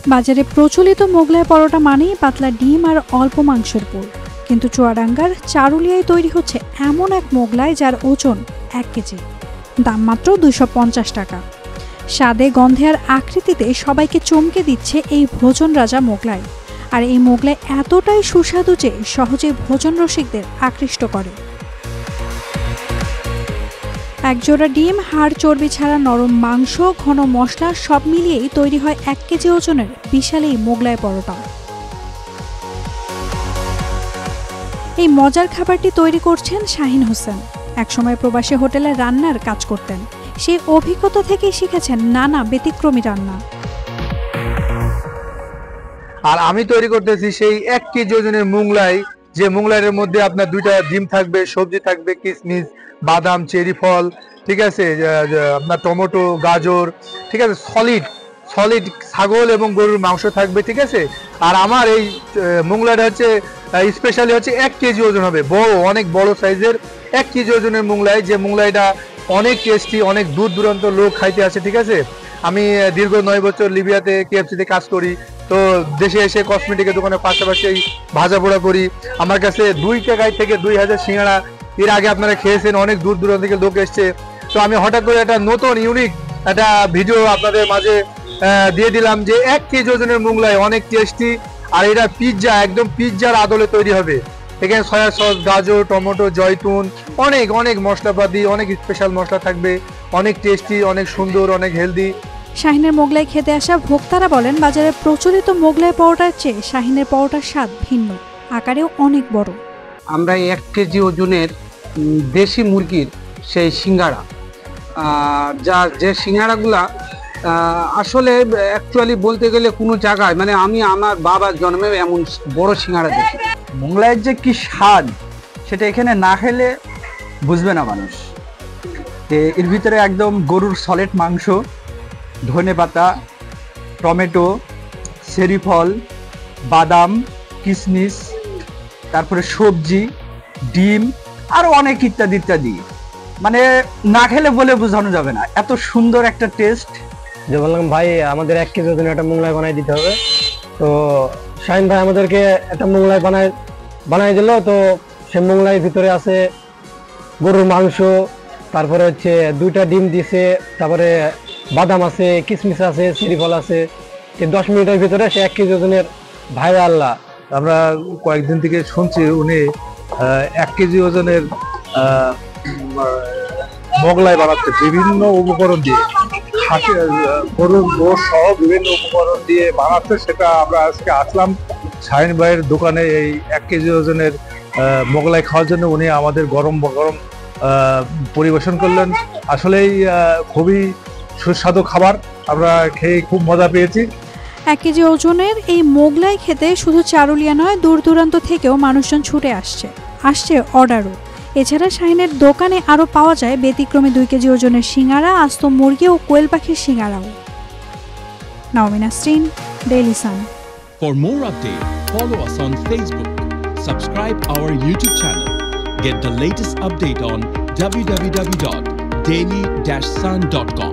বাজারে প্রচলিত মোগলাই পরোটা মানেই পাতলা ডিম আর অল্প মাংসের পুর, কিন্তু চুয়াডাঙ্গার চারুলিয়ায় তৈরি হচ্ছে এমন এক মোগলাই যার ওজন 1 কেজি, দাম মাত্র 250 টাকা। স্বাদে, গন্ধে আর আকৃতিতে সবাইকে চমকে দিচ্ছে এই ভোজন রাজা মোগলাই। আর এই মোগলাই এতটাই সুস্বাদু যে সহজে ভোজন রসিকদের আকৃষ্ট করে। একজোড়া ডিম, হাড়, চর্বি ছাড়া নরম মাংস, ঘন মশলা সব মিলিয়েই তৈরি হয় 1 কেজি ওজনের বিশাল এই মোগলাই পরোটা। এই মজার খাবারটি তৈরি করছেন শাহিন হোসেন। একসময় প্রবাসী হোটেলে রান্নার কাজ করতেন। সেই অভিজ্ঞতা থেকেই শিখেছেন নানা ব্যতিক্রমী রান্না। আর আমি তৈরি করতেছি সেই 1 কেজি ওজনের মোগলাই, যে মোগলাইয়ের মধ্যে আপনার 2টা ডিম থাকবে, সবজি থাকবে, কিশমিশ, বাদাম, চেরি ফল, ঠিক আছে, আপনার টমেটো, গাজর, ঠিক আছে, সলিড ছাগল এবং গরুর মাংস থাকবে, ঠিক আছে। আর আমার এই মোগলাইটা হচ্ছে স্পেশালি হচ্ছে 1 কেজি ওজন হবে, অনেক বড় সাইজের 1 কেজি ওজনের মোগলাই, যে মোগলাইটা অনেক টেস্টি, অনেক দূর দূরান্ত লোক খাইতে আসে, ঠিক আছে। আমি দীর্ঘ 9 বছর লিবিয়াতে KFC-তে কাজ করি, তো দেশে এসে কসমেটিকের দোকানের পাশাপাশি ভাজা পোড়া করি। আমার কাছে 2 টাকায় থেকে 2000 সিঙ্গাড়া এর আগে আপনারা খেয়েছেন, অনেক দূর দূরান্ত থেকে লোক এসছে। তো আমি হঠাৎ করে একটা নতুন ইউনিক একটা ভিডিও আপনাদের মাঝে দিয়ে দিলাম যে 1 কেজি ওজনের মোগলাই অনেক টেস্টি। আর এটা পিৎজা, একদম পিৎজার আদলে তৈরি হবে। এখানে সয়া সস, গাজর, টমেটো, জয়তুন, অনেক মশলাপাতি, অনেক স্পেশাল মশলা থাকবে, অনেক টেস্টি, অনেক সুন্দর, অনেক হেলদি। শাহিনের মোগলাই খেতে আসা ভোক্তারা বলেন, বাজারে প্রচলিত মোগলাই পরোটার চেয়ে শাহিনের পরোটার স্বাদ ভিন্ন, আকারেও অনেক বড়। আমরা 1 কেজি ওজনের দেশি মুরগির সেই সিঙ্গাড়া, যে সিঙ্গাড়াগুলা আসলে অ্যাকচুয়ালি বলতে গেলে কোনো জায়গায়, মানে আমি আমার বাবার জন্মে এমন বড় সিঙ্গাড়া দেখি। মোগলাইয়ের যে কি স্বাদ সেটা এখানে না খেলে বুঝবে না মানুষ। এর ভিতরে একদম গরুর সলিড মাংস, ধনেপাতা, টমেটো, চেরি ফল, বাদাম, কিশমিশ, তারপরে সবজি, ডিম, আরও অনেক ইত্যাদি, মানে না খেলে বলে বোঝানো যাবে না, এত সুন্দর একটা টেস্ট। যে বললাম ভাই আমাদের 1 কেজি ওজনের একটা মোগলাই বানাই দিতে হবে, তো শাহিন ভাই আমাদেরকে একটা মোগলাই বানাই দিল। তো সে মোগলাইয়ের ভিতরে আছে গরুর মাংস, তারপরে হচ্ছে 2টা ডিম দিছে, তারপরে বাদাম আছে, কিশমিশ আছে, চেরি ফল আছে। 10 মিনিটের ভিতরে সে 1 কেজি ওজনের ভাই আল্লাহ। আমরা কয়েকদিন থেকে শুনছি উনি 1 কেজি ওজনের মোগলাই বানাচ্ছে বিভিন্ন উপকরণ দিয়ে, গরুর গোশ সহ বিভিন্ন উপকরণ দিয়ে বানাচ্ছে। সেটা আমরা আজকে আসলাম শাহিন ভাইয়ের দোকানে এই 1 কেজি ওজনের মোগলাই খাওয়ার জন্য। উনি আমাদের গরম পরিবেশন করলেন। আসলেই খুবই সুস্বাদু খাবার, আমরা খেয়ে খুব মজা পেয়েছি। 1 কেজি ওজনের এই মোগলাই খেতে শুধু চারুলিয়া নয়, দূর দূরান্ত থেকেও মানুষজন ছুটে আসছে অর্ডারও। এছাড়া শাহিনের দোকানে আরও পাওয়া যায় ব্যতিক্রমী 2 কেজি ওজনের সিঙ্গারা, আস্ত মুরগি ও কোয়েল পাখির সিঙ্গারাও। নাওমিনা স্ট্রিন, Daily Sun. For more updates, follow us on Facebook, subscribe our YouTube channel, get the latest update on www.daily-sun.com.